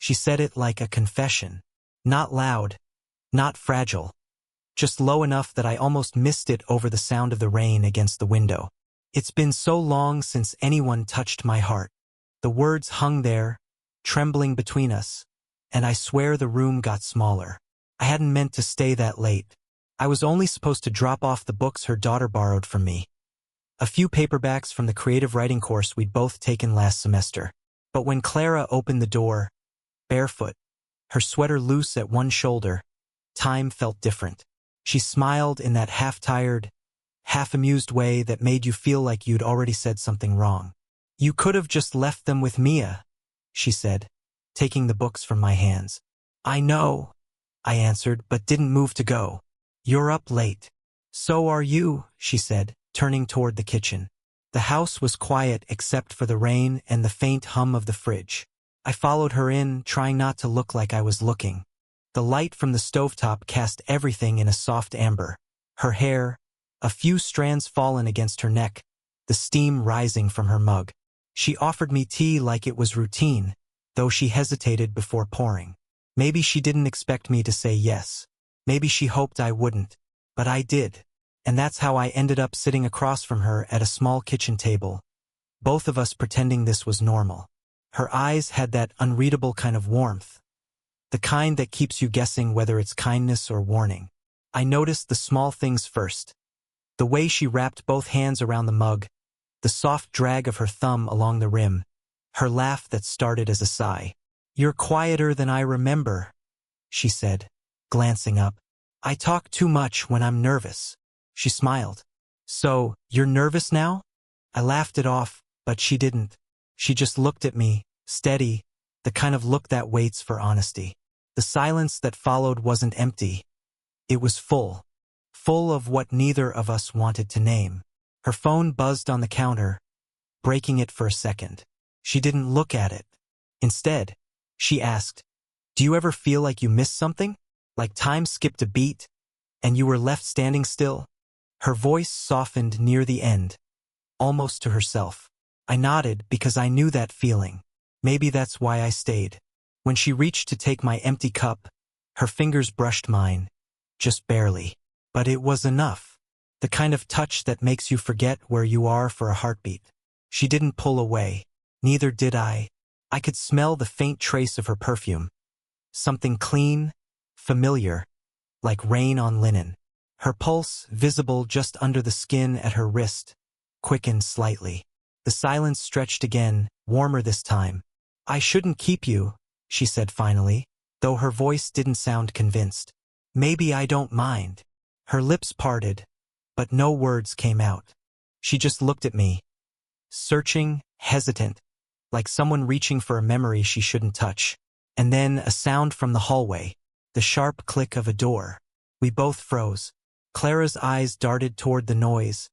She said it like a confession. Not loud, not fragile, just low enough that I almost missed it over the sound of the rain against the window. It's been so long since anyone touched my heart. The words hung there, trembling between us, and I swear the room got smaller. I hadn't meant to stay that late. I was only supposed to drop off the books her daughter borrowed from me. A few paperbacks from the creative writing course we'd both taken last semester. But when Clara opened the door, barefoot, her sweater loose at one shoulder, time felt different. She smiled in that half-tired, half-amused way that made you feel like you'd already said something wrong. "You could have just left them with Mia," she said, taking the books from my hands. "I know," I answered, but didn't move to go. "You're up late." "So are you," she said, turning toward the kitchen. The house was quiet except for the rain and the faint hum of the fridge. I followed her in, trying not to look like I was looking. The light from the stovetop cast everything in a soft amber. Her hair, a few strands fallen against her neck, the steam rising from her mug. She offered me tea like it was routine, though she hesitated before pouring. Maybe she didn't expect me to say yes. Maybe she hoped I wouldn't. But I did. And that's how I ended up sitting across from her at a small kitchen table, both of us pretending this was normal. Her eyes had that unreadable kind of warmth, the kind that keeps you guessing whether it's kindness or warning. I noticed the small things first. The way she wrapped both hands around the mug, the soft drag of her thumb along the rim, her laugh that started as a sigh. "You're quieter than I remember," she said, glancing up. "I talk too much when I'm nervous." She smiled. "So, you're nervous now?" I laughed it off, but she didn't. She just looked at me, steady, the kind of look that waits for honesty. The silence that followed wasn't empty. It was full. Full of what neither of us wanted to name. Her phone buzzed on the counter, breaking it for a second. She didn't look at it. Instead, she asked, "Do you ever feel like you missed something? Like time skipped a beat, and you were left standing still?" Her voice softened near the end, almost to herself. I nodded because I knew that feeling. Maybe that's why I stayed. When she reached to take my empty cup, her fingers brushed mine, just barely. But it was enough. The kind of touch that makes you forget where you are for a heartbeat. She didn't pull away. Neither did I. I could smell the faint trace of her perfume. Something clean, familiar, like rain on linen. Her pulse, visible just under the skin at her wrist, quickened slightly. The silence stretched again, warmer this time. "I shouldn't keep you," she said finally, though her voice didn't sound convinced. "Maybe I don't mind." Her lips parted, but no words came out. She just looked at me, searching, hesitant, like someone reaching for a memory she shouldn't touch. And then a sound from the hallway, the sharp click of a door. We both froze. Clara's eyes darted toward the noise,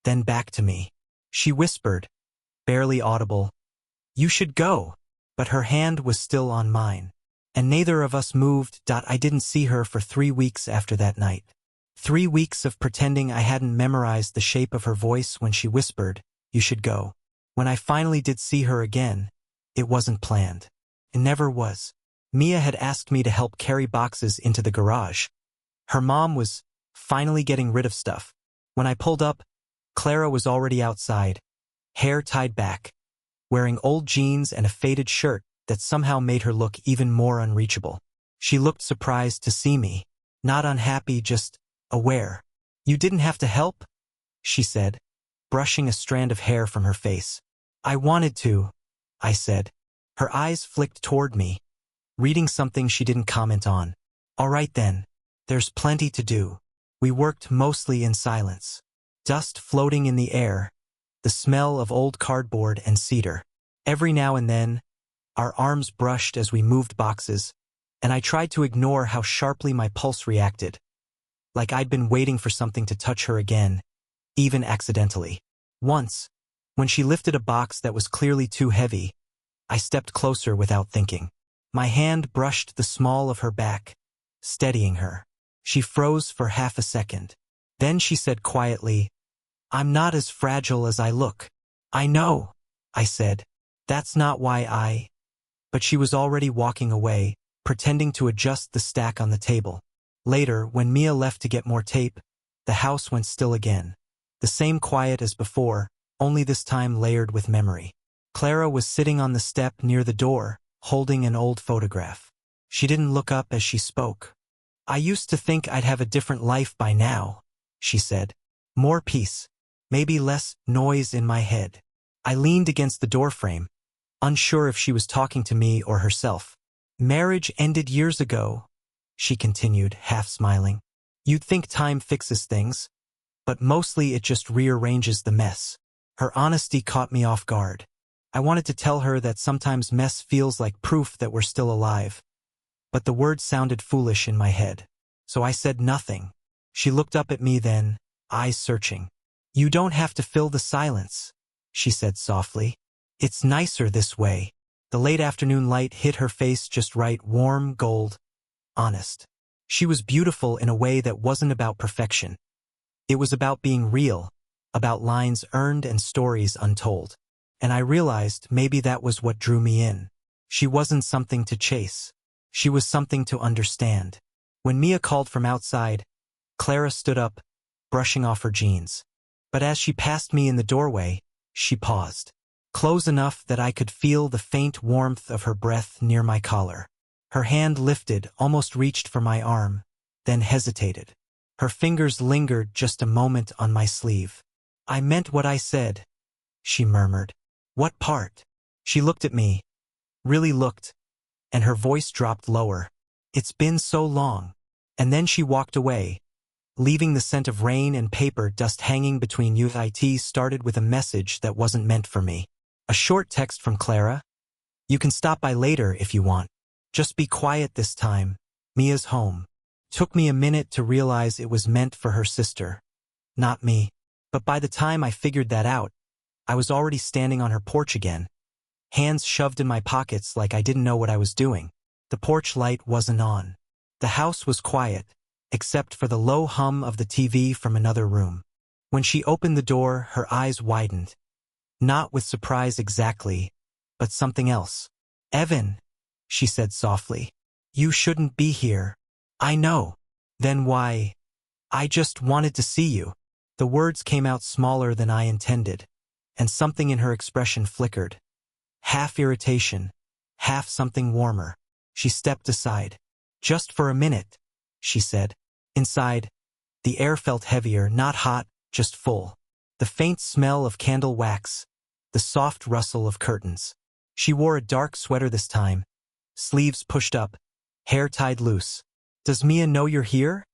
then back to me. She whispered, barely audible, "You should go." But her hand was still on mine. And neither of us moved. I didn't see her for 3 weeks after that night. 3 weeks of pretending I hadn't memorized the shape of her voice when she whispered, "You should go." When I finally did see her again, it wasn't planned. It never was. Mia had asked me to help carry boxes into the garage. Her mom was finally getting rid of stuff. When I pulled up, Clara was already outside, hair tied back, wearing old jeans and a faded shirt that somehow made her look even more unreachable. She looked surprised to see me, not unhappy, just aware. "You didn't have to help?" she said, brushing a strand of hair from her face. "I wanted to," I said. Her eyes flicked toward me, reading something she didn't comment on. "All right then. There's plenty to do." We worked mostly in silence. Dust floating in the air, the smell of old cardboard and cedar. Every now and then, our arms brushed as we moved boxes, and I tried to ignore how sharply my pulse reacted, like I'd been waiting for something to touch her again, even accidentally. Once, when she lifted a box that was clearly too heavy, I stepped closer without thinking. My hand brushed the small of her back, steadying her. She froze for half a second. Then she said quietly, "I'm not as fragile as I look." "I know," I said. "That's not why I..." but she was already walking away, pretending to adjust the stack on the table. Later, when Mia left to get more tape, the house went still again. The same quiet as before, only this time layered with memory. Clara was sitting on the step near the door, holding an old photograph. She didn't look up as she spoke. "I used to think I'd have a different life by now," she said. "More peace. Maybe less noise in my head." I leaned against the doorframe, unsure if she was talking to me or herself. "Marriage ended years ago," she continued, half smiling. "You'd think time fixes things, but mostly it just rearranges the mess." Her honesty caught me off guard. I wanted to tell her that sometimes mess feels like proof that we're still alive, but the words sounded foolish in my head. So I said nothing. She looked up at me then, eyes searching. "You don't have to fill the silence," she said softly. "It's nicer this way." The late afternoon light hit her face just right, warm, gold, honest. She was beautiful in a way that wasn't about perfection. It was about being real, about lines earned and stories untold. And I realized maybe that was what drew me in. She wasn't something to chase. She was something to understand. When Mia called from outside, Clara stood up, brushing off her jeans. But as she passed me in the doorway, she paused. Close enough that I could feel the faint warmth of her breath near my collar. Her hand lifted, almost reached for my arm, then hesitated. Her fingers lingered just a moment on my sleeve. "I meant what I said," she murmured. "What part?" She looked at me, really looked, and her voice dropped lower. "It's been so long." And then she walked away, leaving the scent of rain and paper dust hanging between us. It started with a message that wasn't meant for me. A short text from Clara. "You can stop by later if you want. Just be quiet this time. Mia's home." Took me a minute to realize it was meant for her sister, not me. But by the time I figured that out, I was already standing on her porch again, hands shoved in my pockets like I didn't know what I was doing. The porch light wasn't on. The house was quiet, except for the low hum of the TV from another room. When she opened the door, her eyes widened. Not with surprise exactly, but something else. "Evan," she said softly, "you shouldn't be here." "I know." "Then why?" "I just wanted to see you." The words came out smaller than I intended, and something in her expression flickered. Half irritation, half something warmer. She stepped aside. "Just for a minute," she said. Inside, the air felt heavier, not hot, just full. The faint smell of candle wax, the soft rustle of curtains. She wore a dark sweater this time, sleeves pushed up, hair tied loose. "Does Mia know you're here?"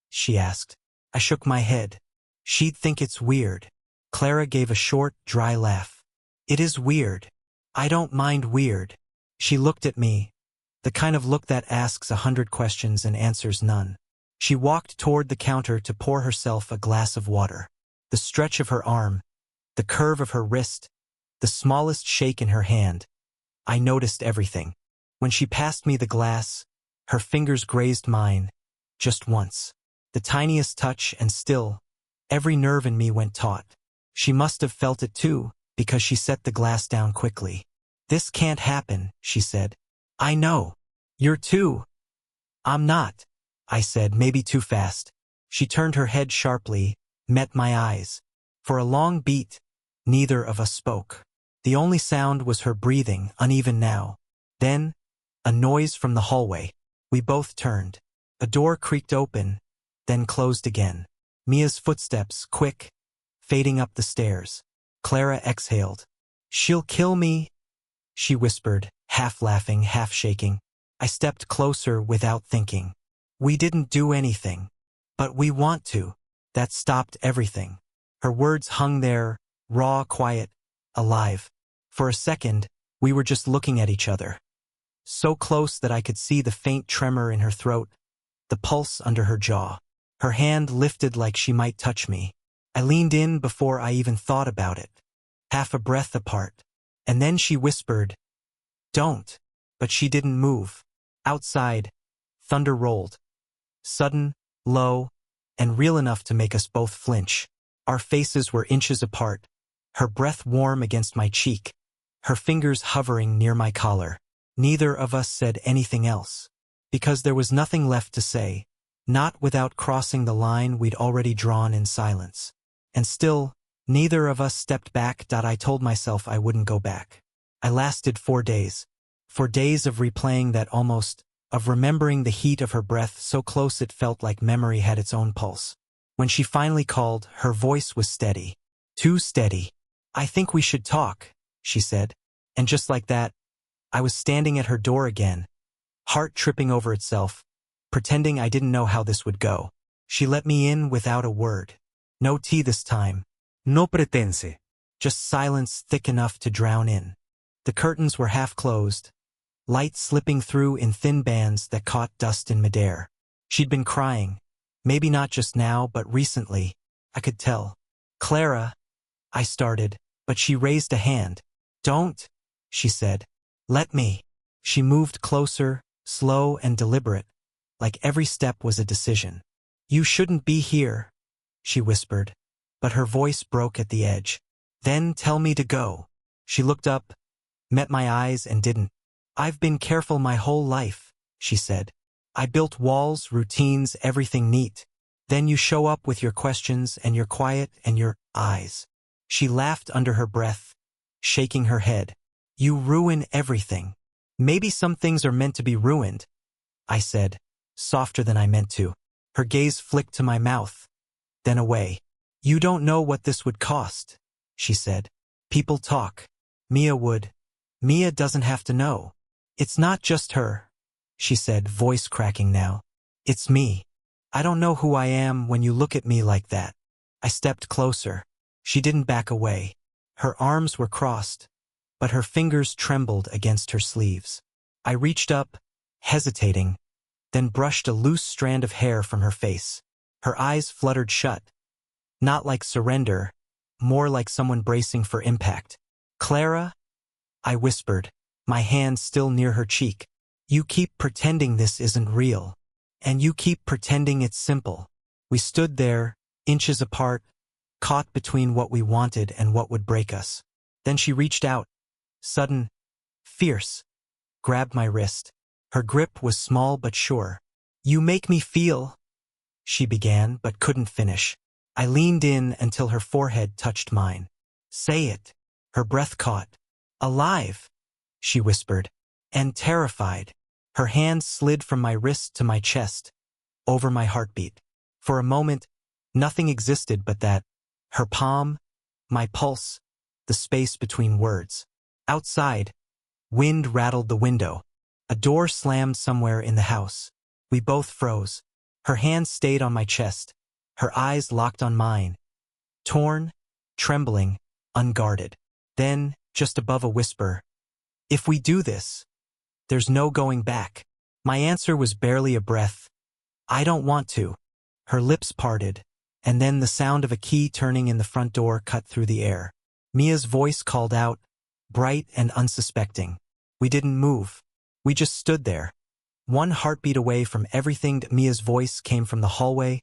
she asked. I shook my head. "She'd think it's weird." Clara gave a short, dry laugh. "It is weird. I don't mind weird." She looked at me, the kind of look that asks 100 questions and answers none. She walked toward the counter to pour herself a glass of water. The stretch of her arm, the curve of her wrist, the smallest shake in her hand. I noticed everything. When she passed me the glass, her fingers grazed mine, just once. The tiniest touch, and still, every nerve in me went taut. She must have felt it too, because she set the glass down quickly. "This can't happen," she said. "I know. You're too." "I'm not," I said, maybe too fast. She turned her head sharply, met my eyes. For a long beat, neither of us spoke. The only sound was her breathing, uneven now. Then, a noise from the hallway. We both turned. A door creaked open, then closed again. Mia's footsteps, quick, fading up the stairs. Clara exhaled. "She'll kill me," she whispered, half laughing, half shaking. I stepped closer without thinking. "We didn't do anything. But we want to." That stopped everything. Her words hung there, raw, quiet, alive. For a second, we were just looking at each other. So close that I could see the faint tremor in her throat, the pulse under her jaw. Her hand lifted like she might touch me. I leaned in before I even thought about it. Half a breath apart. And then she whispered, "Don't." But she didn't move. Outside, thunder rolled. Sudden, low, and real enough to make us both flinch. Our faces were inches apart, her breath warm against my cheek, her fingers hovering near my collar. Neither of us said anything else. Because there was nothing left to say, not without crossing the line we'd already drawn in silence. And still, neither of us stepped back. I told myself I wouldn't go back. I lasted 4 days. 4 days of replaying that almost, of remembering the heat of her breath so close it felt like memory had its own pulse. When she finally called, her voice was steady. Too steady. "I think we should talk," she said. And just like that, I was standing at her door again, heart tripping over itself, pretending I didn't know how this would go. She let me in without a word. No tea this time. No pretense. Just silence thick enough to drown in. The curtains were half closed, light slipping through in thin bands that caught dust in midair. She'd been crying. Maybe not just now, but recently. I could tell. "Clara," I started, but she raised a hand. "Don't," she said. "Let me." She moved closer, slow and deliberate, like every step was a decision. "You shouldn't be here," she whispered, but her voice broke at the edge. "Then tell me to go." She looked up, met my eyes and didn't. "I've been careful my whole life," she said. "I built walls, routines, everything neat. Then you show up with your questions and your quiet and your eyes." She laughed under her breath, shaking her head. "You ruin everything." "Maybe some things are meant to be ruined," I said, softer than I meant to. Her gaze flicked to my mouth, then away. "You don't know what this would cost," she said. "People talk. Mia would. Mia doesn't have to know." "It's not just her," she said, voice cracking now. "It's me. I don't know who I am when you look at me like that." I stepped closer. She didn't back away. Her arms were crossed, but her fingers trembled against her sleeves. I reached up, hesitating, then brushed a loose strand of hair from her face. Her eyes fluttered shut. Not like surrender, more like someone bracing for impact. "Clara?" I whispered, my hand still near her cheek. "You keep pretending this isn't real. And you keep pretending it's simple." We stood there, inches apart, caught between what we wanted and what would break us. Then she reached out, sudden, fierce, grabbed my wrist. Her grip was small but sure. "You make me feel," she began but couldn't finish. I leaned in until her forehead touched mine. "Say it." Her breath caught. "Alive," she whispered, and terrified. Her hand slid from my wrist to my chest, over my heartbeat. For a moment, nothing existed but that. Her palm, my pulse, the space between words. Outside, wind rattled the window. A door slammed somewhere in the house. We both froze. Her hand stayed on my chest, her eyes locked on mine. Torn, trembling, unguarded. Then, just above a whisper, "If we do this, there's no going back." My answer was barely a breath. "I don't want to." Her lips parted, and then the sound of a key turning in the front door cut through the air. Mia's voice called out, bright and unsuspecting. We didn't move. We just stood there, one heartbeat away from everything. Mia's voice came from the hallway,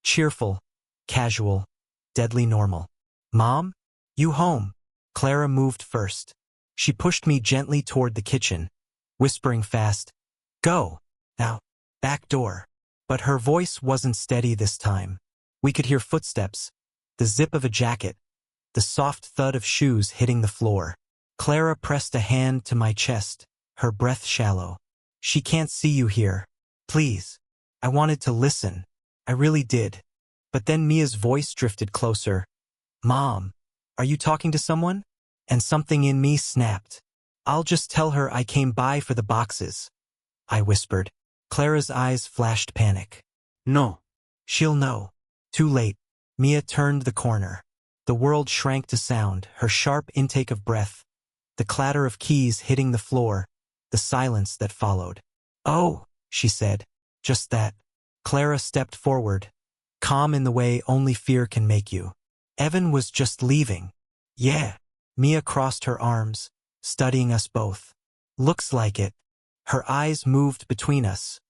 cheerful, casual, deadly normal. "Mom? You home?" Clara moved first. She pushed me gently toward the kitchen, whispering fast, "Go, now, back door." But her voice wasn't steady this time. We could hear footsteps, the zip of a jacket, the soft thud of shoes hitting the floor. Clara pressed a hand to my chest, her breath shallow. "She can't see you here. Please." I wanted to listen. I really did. But then Mia's voice drifted closer. "Mom, are you talking to someone?" And something in me snapped. "I'll just tell her I came by for the boxes," I whispered. Clara's eyes flashed panic. "No." "She'll know." Too late. Mia turned the corner. The world shrank to sound, her sharp intake of breath, the clatter of keys hitting the floor, the silence that followed. "Oh," she said. Just that. Clara stepped forward, calm in the way only fear can make you. "Evan was just leaving." "Yeah." Mia crossed her arms, studying us both. "Looks like it." Her eyes moved between us,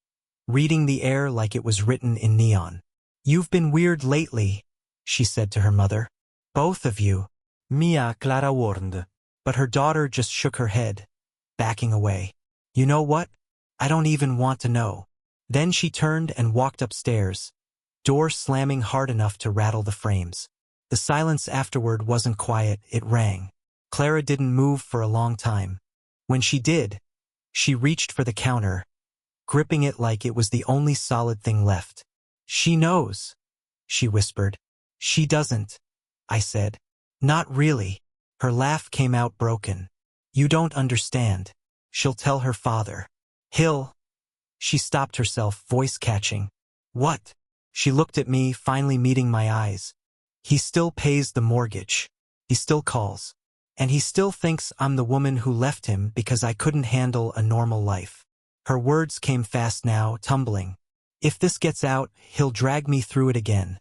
reading the air like it was written in neon. "You've been weird lately," she said to her mother. "Both of you." Mia, Clara warned. But her daughter just shook her head, backing away. You know what? I don't even want to know. Then she turned and walked upstairs, door slamming hard enough to rattle the frames. The silence afterward wasn't quiet, it rang. Clara didn't move for a long time. When she did, she reached for the counter, gripping it like it was the only solid thing left. She knows, she whispered. She doesn't, I said. Not really. Her laugh came out broken. You don't understand. She'll tell her father. He'll. She stopped herself, voice catching. What? She looked at me, finally meeting my eyes. He still pays the mortgage. He still calls. And he still thinks I'm the woman who left him because I couldn't handle a normal life. Her words came fast now, tumbling. If this gets out, he'll drag me through it again.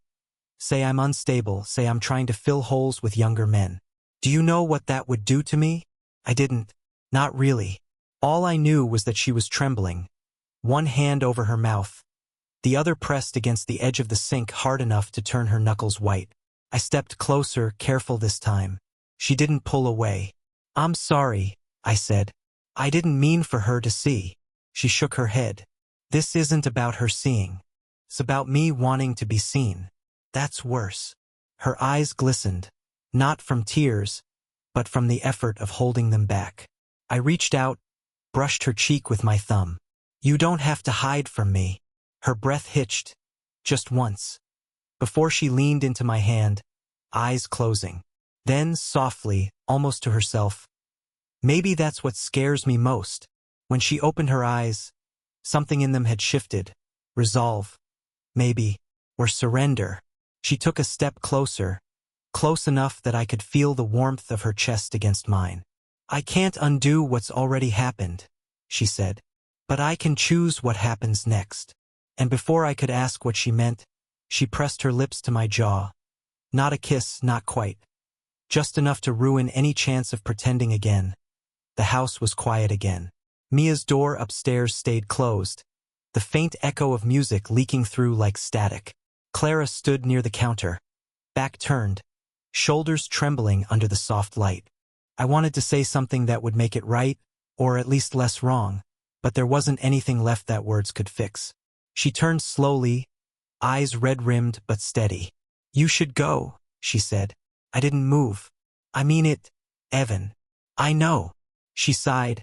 Say I'm unstable, say I'm trying to fill holes with younger men. Do you know what that would do to me? I didn't. Not really. All I knew was that she was trembling, one hand over her mouth, the other pressed against the edge of the sink hard enough to turn her knuckles white. I stepped closer, careful this time. She didn't pull away. I'm sorry, I said. I didn't mean for her to see. She shook her head. This isn't about her seeing. It's about me wanting to be seen. That's worse. Her eyes glistened, not from tears, but from the effort of holding them back. I reached out, brushed her cheek with my thumb. You don't have to hide from me. Her breath hitched, just once, before she leaned into my hand, eyes closing. Then, softly, almost to herself, maybe that's what scares me most. When she opened her eyes, something in them had shifted. Resolve, maybe, or surrender. She took a step closer, close enough that I could feel the warmth of her chest against mine. I can't undo what's already happened, she said, but I can choose what happens next. And before I could ask what she meant, she pressed her lips to my jaw. Not a kiss, not quite. Just enough to ruin any chance of pretending again. The house was quiet again. Mia's door upstairs stayed closed, the faint echo of music leaking through like static. Clara stood near the counter, back turned, shoulders trembling under the soft light. I wanted to say something that would make it right, or at least less wrong, but there wasn't anything left that words could fix. She turned slowly, eyes red-rimmed but steady. You should go, she said. I didn't move. I mean it, Evan. I know. She sighed,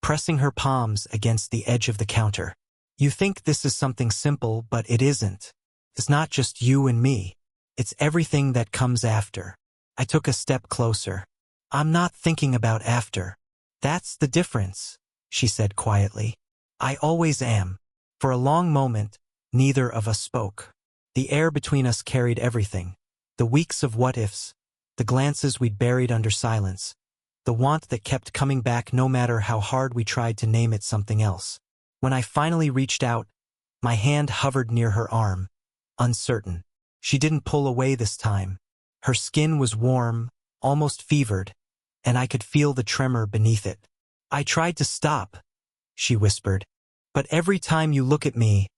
pressing her palms against the edge of the counter. You think this is something simple, but it isn't. It's not just you and me. It's everything that comes after. I took a step closer. I'm not thinking about after. That's the difference, she said quietly. I always am. For a long moment, neither of us spoke. The air between us carried everything. The weeks of what-ifs, the glances we'd buried under silence, the want that kept coming back no matter how hard we tried to name it something else. When I finally reached out, my hand hovered near her arm, uncertain. She didn't pull away this time. Her skin was warm, almost fevered, and I could feel the tremor beneath it. I tried to stop, she whispered. But every time you look at me,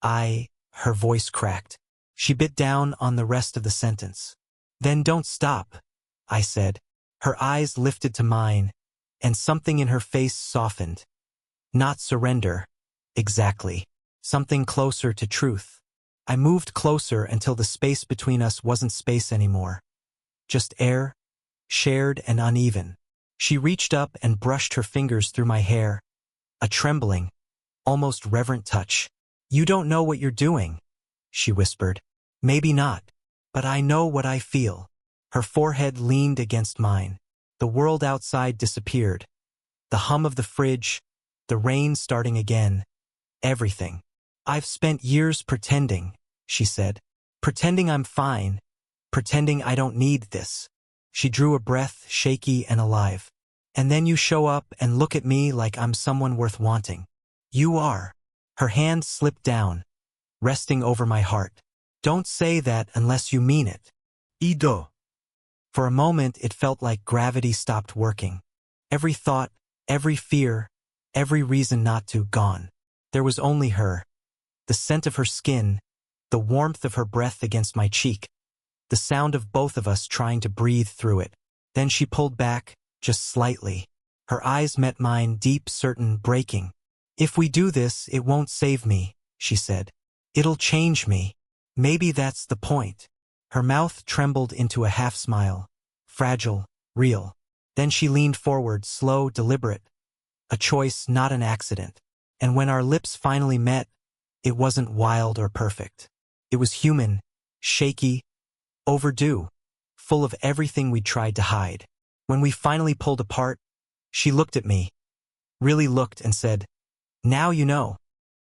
her voice cracked. She bit down on the rest of the sentence. Then don't stop, I said. Her eyes lifted to mine, and something in her face softened. Not surrender, exactly. Something closer to truth. I moved closer until the space between us wasn't space anymore. Just air, shared and uneven. She reached up and brushed her fingers through my hair, a trembling, almost reverent touch. You don't know what you're doing, she whispered. Maybe not, but I know what I feel. Her forehead leaned against mine. The world outside disappeared. The hum of the fridge, the rain starting again, everything. I've spent years pretending, she said. Pretending I'm fine, pretending I don't need this. She drew a breath, shaky and alive. And then you show up and look at me like I'm someone worth wanting. You are. Her hand slipped down, resting over my heart. Don't say that unless you mean it. Ido. For a moment it felt like gravity stopped working. Every thought, every fear, every reason not to, gone. There was only her. The scent of her skin, the warmth of her breath against my cheek, the sound of both of us trying to breathe through it. Then she pulled back, just slightly. Her eyes met mine, deep, certain, breaking. "If we do this, it won't save me," she said. "It'll change me. Maybe that's the point." Her mouth trembled into a half-smile. Fragile, real. Then she leaned forward, slow, deliberate. A choice, not an accident. And when our lips finally met, it wasn't wild or perfect. It was human, shaky, overdue, full of everything we'd tried to hide. When we finally pulled apart, she looked at me, really looked, and said, "Now you know."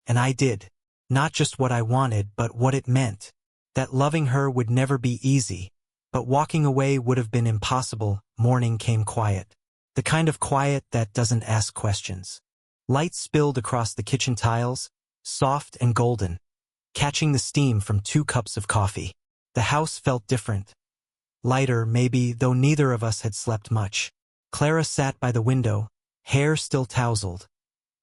And I did. Not just what I wanted, but what it meant. That loving her would never be easy, but walking away would have been impossible. Morning came quiet. The kind of quiet that doesn't ask questions. Light spilled across the kitchen tiles, soft and golden, catching the steam from 2 cups of coffee. The house felt different. Lighter, maybe, though neither of us had slept much. Clara sat by the window, hair still tousled,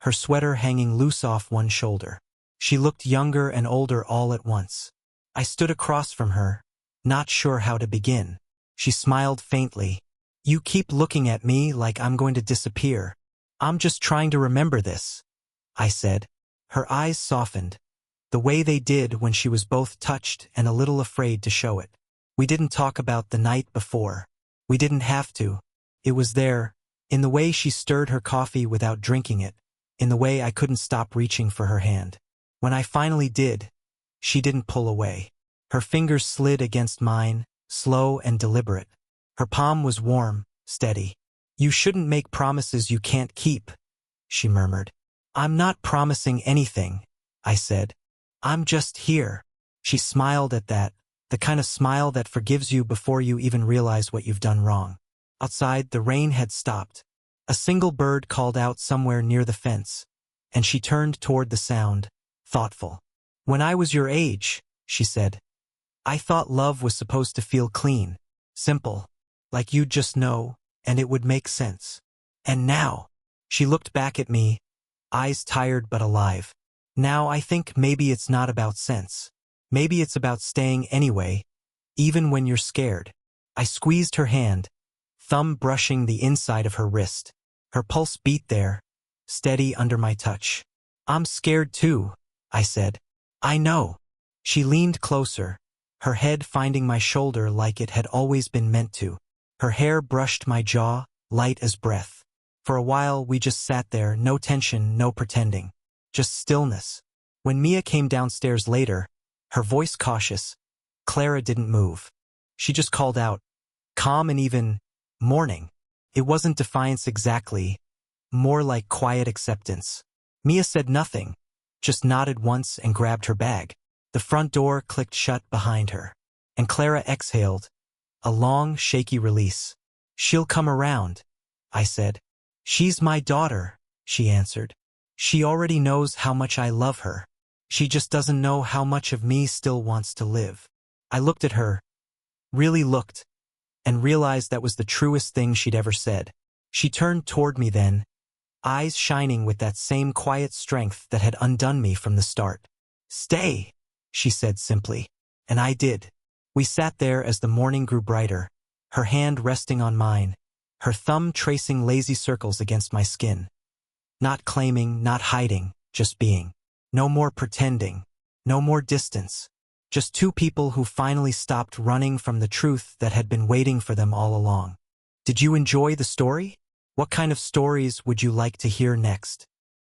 her sweater hanging loose off one shoulder. She looked younger and older all at once. I stood across from her, not sure how to begin. She smiled faintly. "You keep looking at me like I'm going to disappear." "I'm just trying to remember this," I said. Her eyes softened, the way they did when she was both touched and a little afraid to show it. "We didn't talk about the night before. We didn't have to. It was there, in the way she stirred her coffee without drinking it, in the way I couldn't stop reaching for her hand. When I finally did, she didn't pull away. Her fingers slid against mine, slow and deliberate. Her palm was warm, steady. "You shouldn't make promises you can't keep," she murmured. "I'm not promising anything," I said. "I'm just here." She smiled at that, the kind of smile that forgives you before you even realize what you've done wrong. Outside, the rain had stopped. A single bird called out somewhere near the fence, and she turned toward the sound, thoughtful. "When I was your age," she said, "I thought love was supposed to feel clean, simple, like you'd just know, and it would make sense. And now," she looked back at me, eyes tired but alive. "Now I think maybe it's not about sense. Maybe it's about staying anyway, even when you're scared." I squeezed her hand, thumb brushing the inside of her wrist. Her pulse beat there, steady under my touch. "I'm scared too," I said. "I know." She leaned closer, her head finding my shoulder like it had always been meant to. Her hair brushed my jaw, light as breath. For a while we just sat there, no tension, no pretending. Just stillness. When Mia came downstairs later, her voice cautious, Clara didn't move. She just called out, calm and even, "Morning." It wasn't defiance exactly, more like quiet acceptance. Mia said nothing, just nodded once and grabbed her bag. The front door clicked shut behind her, and Clara exhaled, a long, shaky release. "She'll come around," I said. "She's my daughter," she answered. "She already knows how much I love her. She just doesn't know how much of me still wants to live." I looked at her, really looked, and realized that was the truest thing she'd ever said. She turned toward me then, eyes shining with that same quiet strength that had undone me from the start. "Stay," she said simply. And I did. We sat there as the morning grew brighter, her hand resting on mine, her thumb tracing lazy circles against my skin. Not claiming, not hiding, just being. No more pretending, no more distance. Just 2 people who finally stopped running from the truth that had been waiting for them all along. Did you enjoy the story? What kind of stories would you like to hear next?